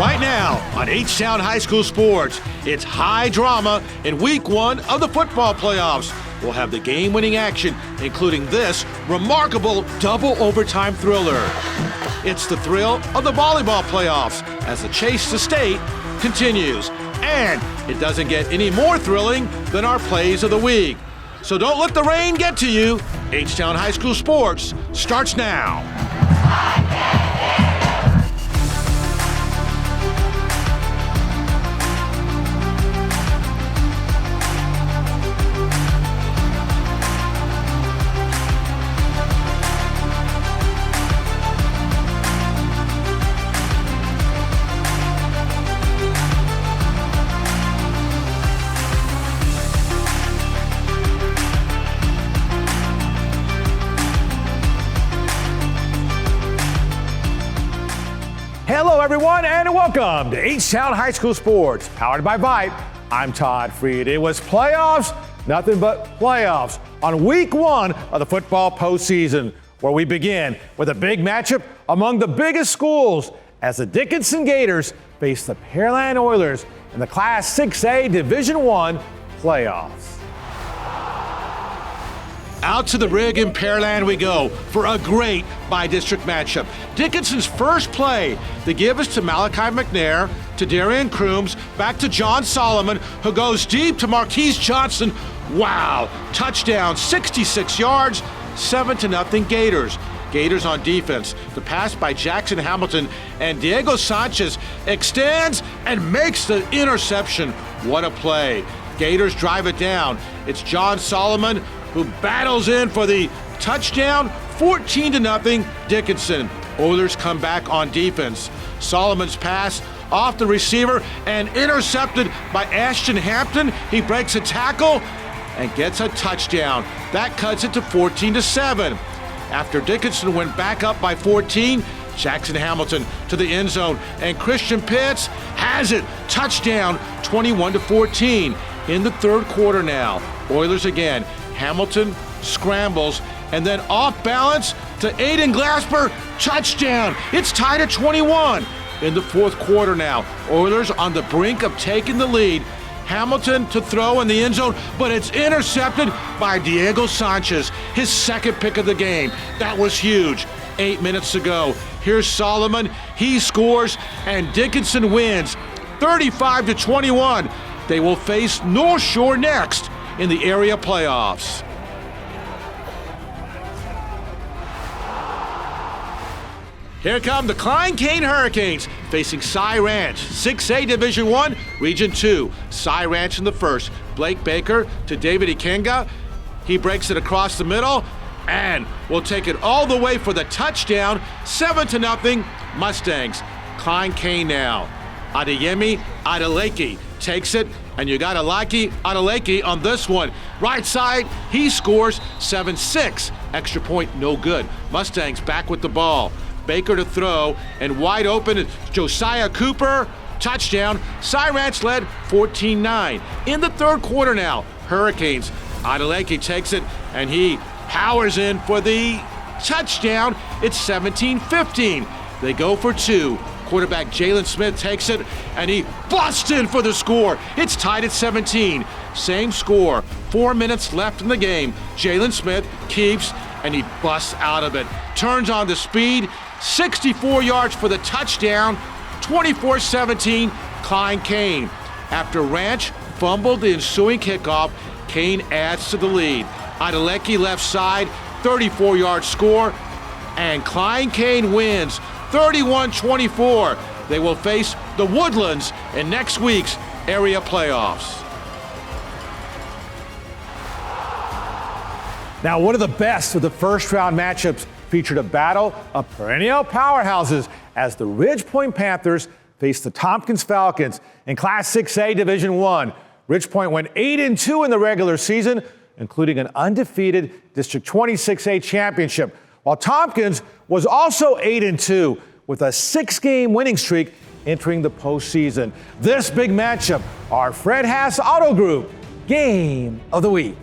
Right now on H-Town High School Sports, it's high drama in Week 1 of the football playoffs. We'll have the game-winning action, including this remarkable double overtime thriller. It's the thrill of the volleyball playoffs as the chase to state continues. And it doesn't get any more thrilling than our plays of the week. So don't let the rain get to you. H-Town High School Sports starts now. Hello, everyone, and welcome to H-Town High School Sports, powered by Vype. I'm Todd Freed. It was playoffs, nothing but playoffs, on Week 1 of the football postseason, where we begin with a big matchup among the biggest schools as the Dickinson Gators face the Pearland Oilers in the Class 6A Division I playoffs. Out to the rig in Pearland we go for a great by-district matchup. Dickinson's first play, they give us to Malachi McNair, to Darian Crooms, back to John Solomon, who goes deep to Marquise Johnson. Wow, touchdown, 66 yards, 7-0 Gators. Gators on defense. The pass by Jackson Hamilton, and Diego Sanchez extends and makes the interception. What a play. Gators drive it down. It's John Solomon who battles in for the touchdown, 14-0 Dickinson. Oilers come back on defense. Solomon's pass off the receiver and intercepted by Ashton Hampton. He breaks a tackle and gets a touchdown. That cuts it to 14-7. After Dickinson went back up by 14, Jackson Hamilton to the end zone, and Christian Pitts has it. Touchdown, 21-14. In the third quarter now, Oilers again. Hamilton scrambles, and then off balance to Aiden Glasper, touchdown. It's tied at 21. In the fourth quarter now, Oilers on the brink of taking the lead. Hamilton to throw in the end zone, but it's intercepted by Diego Sanchez, his second pick of the game. That was huge. 8 minutes to go. Here's Solomon. He scores, and Dickinson wins 35-21. They will face North Shore next in the area playoffs. Here come the Klein-Cain Hurricanes facing Cy Ranch, 6A Division I, Region 2. Cy Ranch in the first. Blake Baker to David Ikenga. He breaks it across the middle and will take it all the way for the touchdown. 7-0 Mustangs. Klein-Cain now. Adeyemi Adeleke takes it, and you got Adeleke on this one. Right side, he scores 7-6. Extra point, no good. Mustangs back with the ball. Baker to throw, and wide open, Josiah Cooper, touchdown. Cy Ranch led 14-9. In the third quarter now, Hurricanes. Adeleke takes it, and he powers in for the touchdown. It's 17-15. They go for two. Quarterback Jalen Smith takes it, and he busts in for the score. It's tied at 17. Same score. 4 minutes left in the game. Jalen Smith keeps, and he busts out of it. Turns on the speed. 64 yards for the touchdown. 24-17, Klein-Cain. After Ranch fumbled the ensuing kickoff, Cain adds to the lead. Adeleke left side, 34-yard score, and Klein-Cain wins 31-24. They will face the Woodlands in next week's area playoffs. Now, one of the best of the first-round matchups featured a battle of perennial powerhouses as the Ridge Point Panthers faced the Tompkins Falcons in Class 6A Division I. Ridge Point went 8-2 in the regular season, including an undefeated District 26A championship, while Tompkins was also 8-2 with a 6-game winning streak entering the postseason. This big matchup, our Fred Haas Auto Group Game of the Week.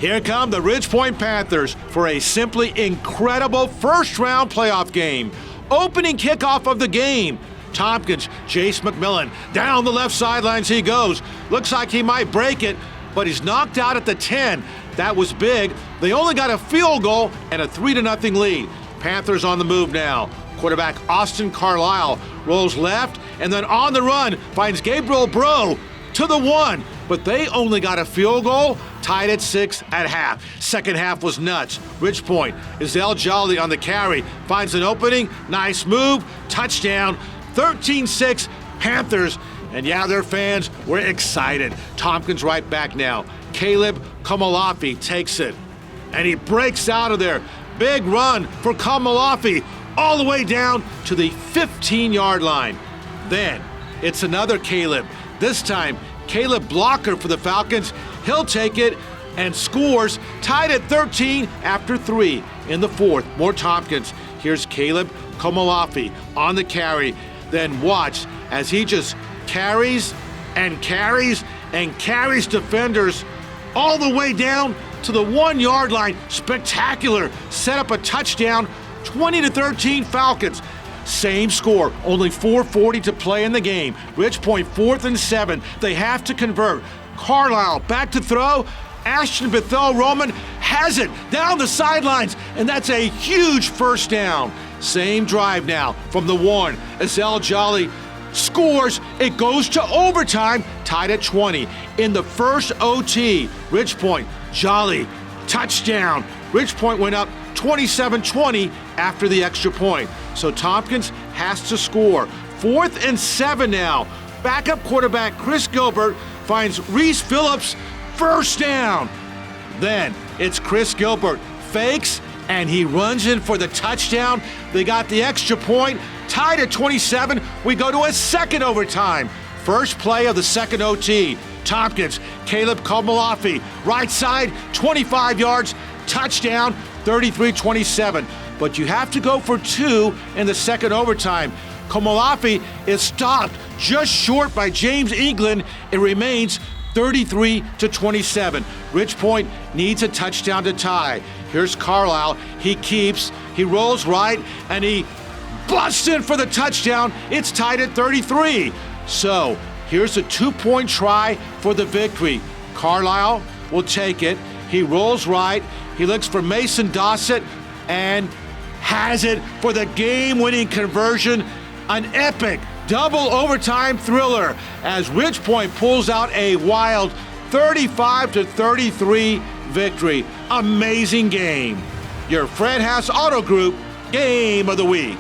Here come the Ridge Point Panthers for a simply incredible first-round playoff game. opening kickoff of the game. Tompkins, Jace McMillan, down the left sidelines he goes. Looks like he might break it, but he's knocked out at the 10. That was big. They only got a field goal and a 3-0 lead. Panthers on the move now. Quarterback Austin Carlisle rolls left and then on the run finds Gabriel Bro to the 1, but they only got a field goal, tied at 6 at half. Second half was nuts. Ridge Point, Ezell Jolly on the carry, finds an opening, nice move, touchdown, 13-6 Panthers. And yeah, their fans were excited. Tompkins right back now. Caleb Komolafi takes it, and he breaks out of there. Big run for Komolafi all the way down to the 15-yard line. Then it's another Caleb. This time, Caleb Blocker for the Falcons. He'll take it and scores, tied at 13 after 3 in the fourth. More Tompkins. Here's Caleb Komolafi on the carry. Then watch as he just carries and carries and carries defenders all the way down to the 1-yard line. Spectacular. Set up a touchdown. 20-13 Falcons. Same score, only 4:40 to play in the game. Ridge Point 4th and 7. They have to convert. Carlisle back to throw. Ashton Bethel-Roman has it down the sidelines, and that's a huge first down. Same drive now from the 1. Ezell Jolly scores. It goes to overtime, tied at 20. In the first OT, Ridge Point, Jolly, touchdown. Ridge Point went up 27-20 after the extra point. So Tompkins has to score. 4th and 7 now. Backup quarterback Chris Gilbert finds Reese Phillips, first down. Then it's Chris Gilbert, fakes, and he runs in for the touchdown. They got the extra point, tied at 27. We go to a second overtime. First play of the second OT. Tompkins, Caleb Komolafi, right side, 25 yards, touchdown, 33-27. But you have to go for 2 in the second overtime. Komolafi is stopped just short by James England. It remains 33-27. Ridge Point needs a touchdown to tie. Here's Carlisle. He keeps, he rolls right, and he busts in for the touchdown. It's tied at 33. So here's a 2-point try for the victory. Carlisle will take it. He rolls right. He looks for Mason Dossett and has it for the game-winning conversion. An epic double overtime thriller as Ridge Point pulls out a wild 35-33 victory. Amazing game. Your Fred Haas Auto Group Game of the Week.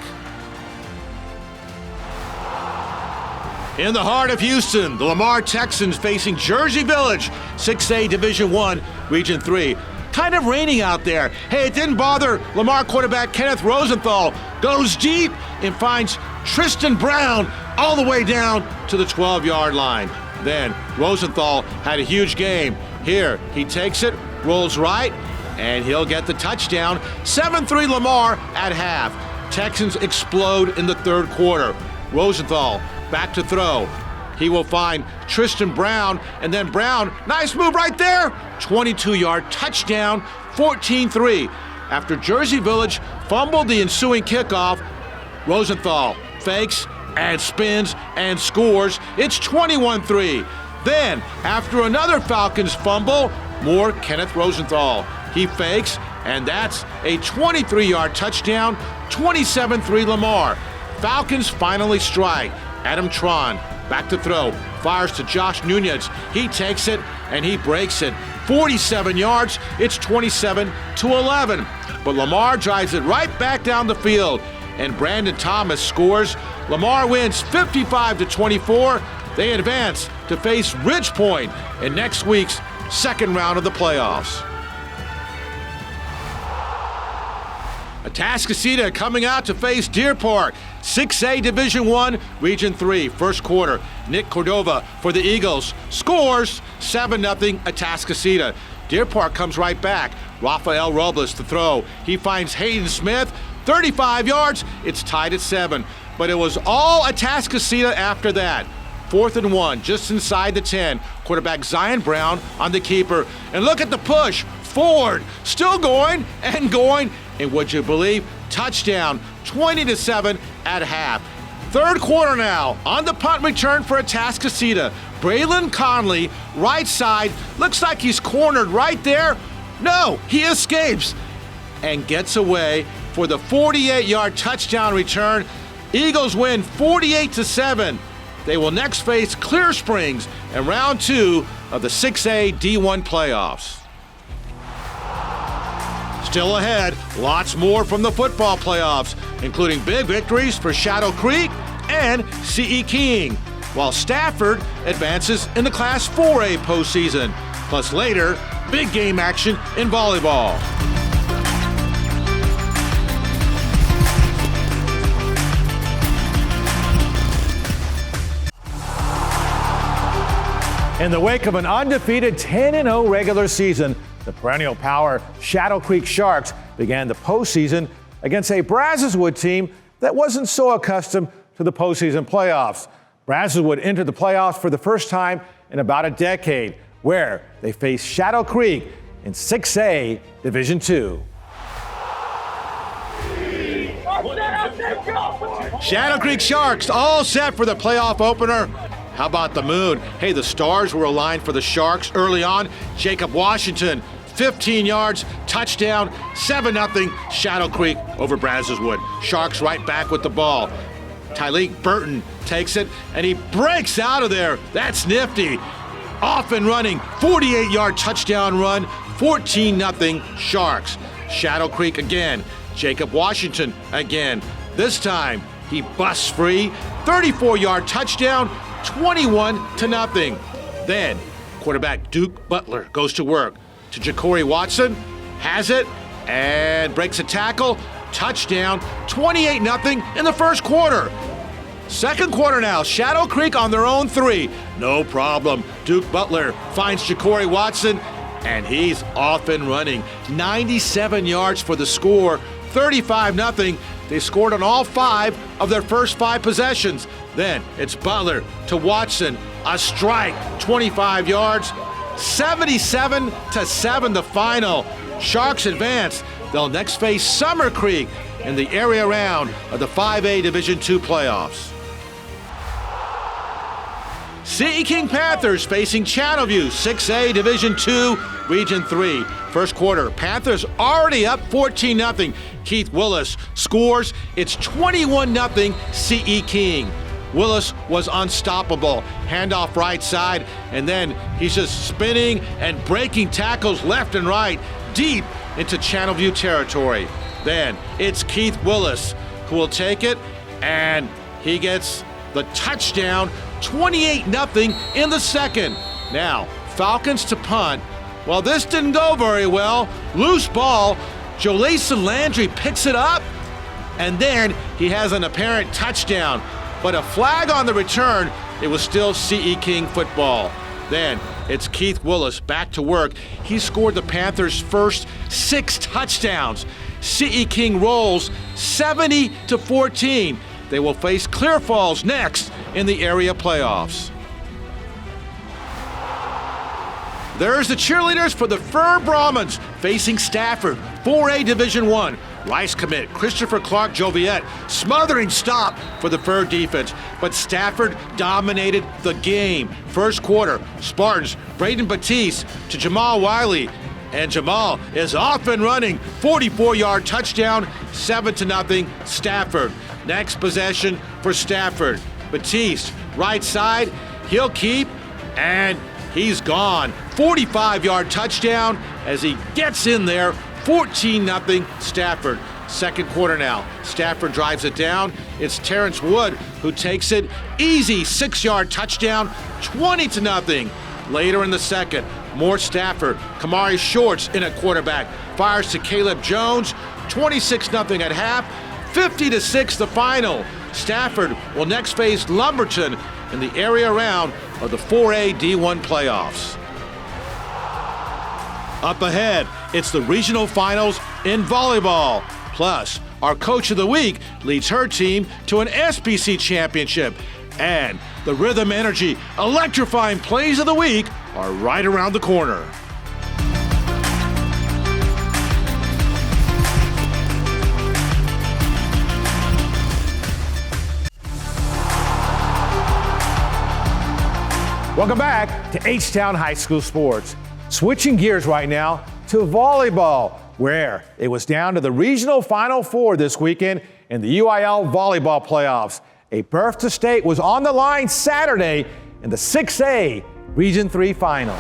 In the heart of Houston, the Lamar Texans facing Jersey Village, 6A Division I, Region 3. Kind of raining out there. Hey, it didn't bother Lamar quarterback Kenneth Rosenthal. Goes deep and finds Tristan Brown all the way down to the 12-yard line. Then Rosenthal had a huge game. Here, he takes it, rolls right, and he'll get the touchdown. 7-3 Lamar at half. Texans explode in the third quarter. Rosenthal back to throw. He will find Tristan Brown, and then Brown, nice move right there. 22-yard touchdown, 14-3. After Jersey Village fumbled the ensuing kickoff, Rosenthal fakes and spins and scores. It's 21-3. Then, after another Falcons fumble, more Kenneth Rosenthal. He fakes, and that's a 23-yard touchdown, 27-3 Lamar. Falcons finally strike. Adam Tron back to throw, fires to Josh Nunez. He takes it and he breaks it. 47 yards, it's 27-11. But Lamar drives it right back down the field, and Brandon Thomas scores. Lamar wins 55-24. They advance to face Ridge Point in next week's second round of the playoffs. Atascocita coming out to face Deer Park. 6A Division I, Region 3, first quarter. Nick Cordova for the Eagles scores 7-0 Atascocita. Deer Park comes right back. Rafael Robles to throw. He finds Hayden Smith, 35 yards. It's tied at 7. But it was all Atascocita after that. 4th and 1, just inside the 10. Quarterback Zion Brown on the keeper. And look at the push. Ford still going and going. And would you believe? Touchdown, 20-7 at half. Third quarter now, on the punt return for Atascocita. Braylon Conley, right side, looks like he's cornered right there. No, he escapes and gets away for the 48-yard touchdown return. Eagles win 48-7. They will next face Clear Springs in round 2 of the 6A D1 playoffs. Still ahead, lots more from the football playoffs, including big victories for Shadow Creek and C.E. King, while Stafford advances in the Class 4A postseason. Plus later, big game action in volleyball. In the wake of an undefeated 10-0 regular season, the perennial power Shadow Creek Sharks began the postseason against a Brazoswood team that wasn't so accustomed to the postseason playoffs. Brazoswood entered the playoffs for the first time in about a decade, where they faced Shadow Creek in 6A Division II. Shadow Creek Sharks all set for the playoff opener. How about the moon? Hey, the stars were aligned for the Sharks early on. Jacob Washington, 15 yards, touchdown, 7-0, Shadow Creek over Brazoswood. Sharks right back with the ball. Tyleek Burton takes it, and he breaks out of there. That's nifty. Off and running, 48-yard touchdown run, 14-0 Sharks. Shadow Creek again. Jacob Washington again. This time, he busts free, 34-yard touchdown, 21-0. Then, quarterback Duke Butler goes to work to Ja'Cory Watson, has it, and breaks a tackle. Touchdown, 28-0 in the first quarter. Second quarter now, Shadow Creek on their own 3. No problem. Duke Butler finds Ja'Cory Watson, and he's off and running. 97 yards for the score, 35-0. They scored on all 5 of their first 5 possessions. Then it's Butler to Watson, a strike, 25 yards, 77-7 the final. Sharks advance. They'll next face Summer Creek in the area round of the 5A Division II playoffs. C.E. King Panthers facing Channelview, 6A Division II, Region 3. First quarter, Panthers already up 14-0. Keith Willis scores. It's 21-0 C.E. King. Willis was unstoppable. Handoff right side, and then he's just spinning and breaking tackles left and right, deep into Channelview territory. Then it's Keith Willis who will take it, and he gets the touchdown, 28-0 in the second. Now, Falcons to punt. Well, this didn't go very well. Loose ball. Jolason Landry picks it up, and then he has an apparent touchdown. But a flag on the return, it was still C.E. King football. Then it's Keith Willis back to work. He scored the Panthers' first 6 touchdowns. C.E. King rolls 70-14. They will face Clear Falls next in the area playoffs. There's the cheerleaders for the Fur Brahmins facing Stafford, 4A Division I. Rice commit Christopher Clark Joviette, smothering stop for the Fur defense, but Stafford dominated the game. First quarter, Spartans, Braden Batiste to Jamal Wiley, and Jamal is off and running, 44-yard touchdown, 7-0 Stafford. Next possession for Stafford. Batiste, right side, he'll keep, and he's gone. 45-yard touchdown as he gets in there, 14-0 Stafford. Second quarter now. Stafford drives it down. It's Terrence Wood who takes it. Easy 6-yard touchdown, 20-0. Later in the second, more Stafford. Kamari Shorts in at quarterback. Fires to Caleb Jones. 26-0 at half. 50-6 the final. Stafford will next face Lumberton in the area round of the 4A D1 playoffs. Up ahead, it's the regional finals in volleyball. Plus, our Coach of the Week leads her team to an SBC championship. And the Rhythm Energy electrifying plays of the week are right around the corner. Welcome back to H-Town High School Sports. Switching gears right now to volleyball, where it was down to the regional Final Four this weekend in the UIL volleyball playoffs. A berth to state was on the line Saturday in the 6A Region 3 final.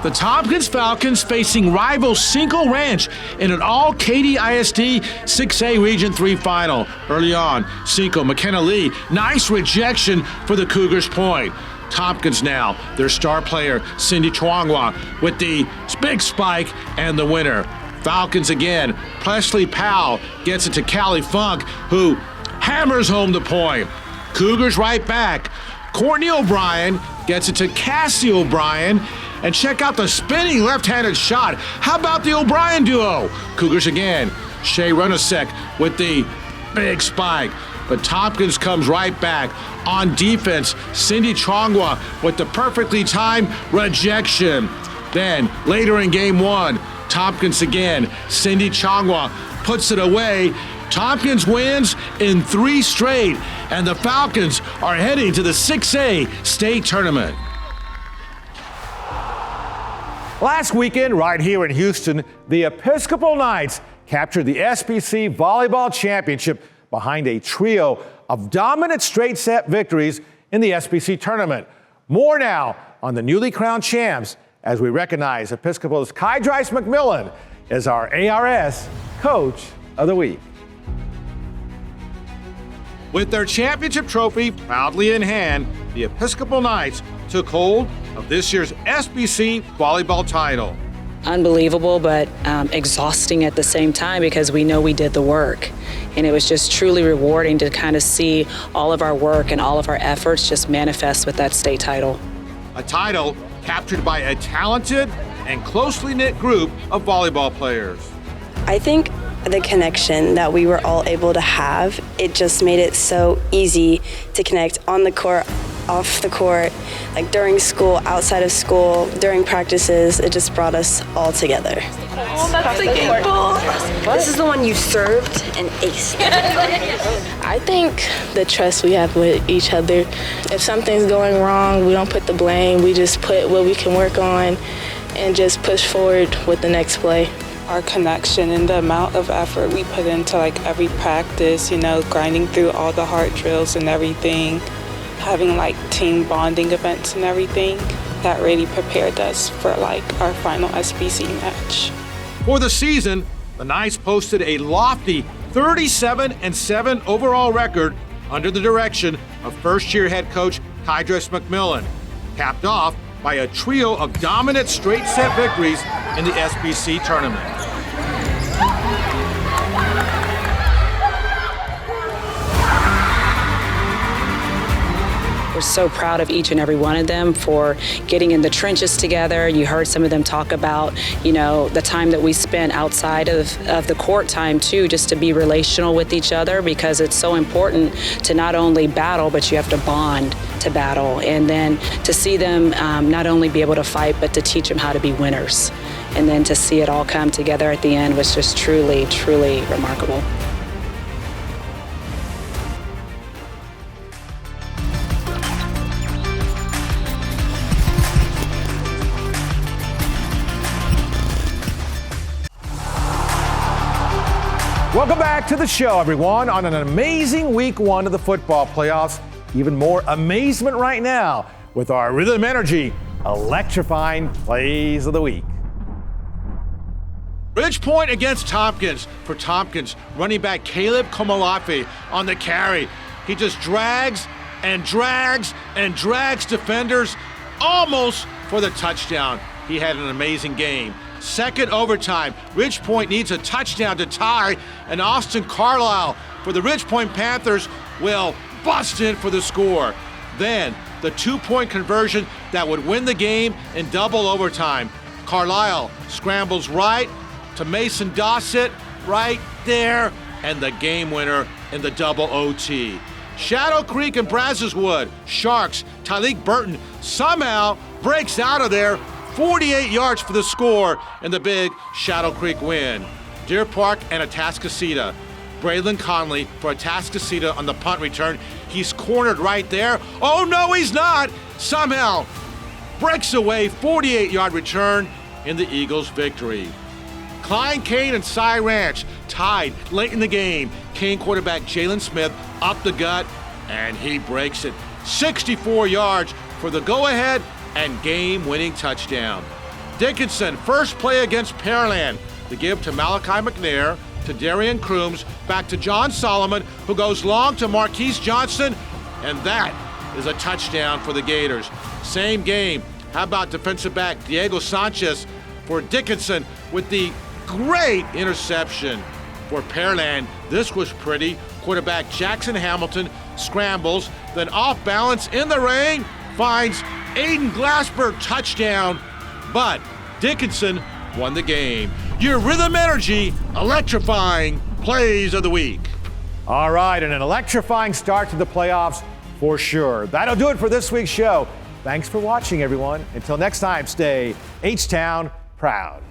The Tompkins Falcons facing rival Cinco Ranch in an all-Katy ISD 6A Region 3 final. Early on, Cinco, McKenna Lee, nice rejection for the Cougars point. Tompkins now, their star player, Cindy Chuangwa, with the big spike and the winner. Falcons again, Presley Powell gets it to Callie Funk, who hammers home the point. Cougars right back. Courtney O'Brien gets it to Cassie O'Brien. And check out the spinning left-handed shot. How about the O'Brien duo? Cougars again. Shea Runasek with the big spike. But Tompkins comes right back. On defense, Cindy Chuangwa with the perfectly timed rejection. Then, later in game one, Tompkins again. Cindy Chuangwa puts it away. Tompkins wins in 3 straight, and the Falcons are heading to the 6A state tournament. Last weekend, right here in Houston, the Episcopal Knights captured the SBC Volleyball Championship behind a trio of dominant straight set victories in the SBC tournament. More now on the newly crowned champs as we recognize Episcopal's Kydrice McMillan as our ARS Coach of the Week. With their championship trophy proudly in hand, the Episcopal Knights took hold of this year's SBC volleyball title. Unbelievable, but exhausting at the same time because we know we did the work. And it was just truly rewarding to kind of see all of our work and all of our efforts just manifest with that state title. A title captured by a talented and closely knit group of volleyball players. I think the connection that we were all able to have, it just made it so easy to connect on the court, off the court, like during school, outside of school, during practices. It just brought us all together. Oh, that's a game ball. This is the one you served and aced. I think the trust we have with each other. If something's going wrong, we don't put the blame. We just put what we can work on and just push forward with the next play. Our connection and the amount of effort we put into like every practice, grinding through all the hard drills and everything, having like team bonding events and everything, that really prepared us for like our final SBC match. For the season, the Knights posted a lofty 37-7 overall record under the direction of first-year head coach Kydrice McMillan, capped off by a trio of dominant straight set victories in the SBC tournament. We're so proud of each and every one of them for getting in the trenches together. You heard some of them talk about, the time that we spent outside of the court time too, just to be relational with each other, because it's so important to not only battle, but you have to bond to battle. And then to see them not only be able to fight, but to teach them how to be winners. And then to see it all come together at the end was just truly, truly remarkable. Welcome back to the show, everyone, on an amazing week one of the football playoffs. Even more amazement right now with our Rhythm Energy electrifying plays of the week. Ridge Point against Tompkins. For Tompkins, running back Caleb Komalafi on the carry. He just drags and drags and drags defenders almost for the touchdown. He had an amazing game. Second overtime, Ridge Point needs a touchdown to tie, and Austin Carlisle for the Ridge Point Panthers will bust in for the score. Then the 2-point conversion that would win the game in double overtime. Carlisle scrambles right to Mason Dossett right there, and the game winner in the double OT. Shadow Creek and Brazos Wood, Sharks, Tyleek Burton somehow breaks out of there, 48 yards for the score in the big Shadow Creek win. Deer Park and Atascocita. Braylon Conley for Atascocita on the punt return. He's cornered right there. Oh, no, he's not. Somehow breaks away, 48-yard return in the Eagles' victory. Klein Cain and Cy Ranch tied late in the game. Cain quarterback Jalen Smith up the gut, and he breaks it. 64 yards for the go-ahead and game-winning touchdown. Dickinson, first play against Pearland. The give to Malachi McNair, to Darian Crooms, back to John Solomon, who goes long to Marquise Johnson, and that is a touchdown for the Gators. Same game. How about defensive back Diego Sanchez for Dickinson with the great interception for Pearland. This was pretty. Quarterback Jackson Hamilton scrambles, then off balance in the rain, finds Aiden Glasper, touchdown, but Dickinson won the game. Your Rhythm Energy electrifying plays of the week. All right, and an electrifying start to the playoffs for sure. That'll do it for this week's show. Thanks for watching, everyone. Until next time, stay H-Town proud.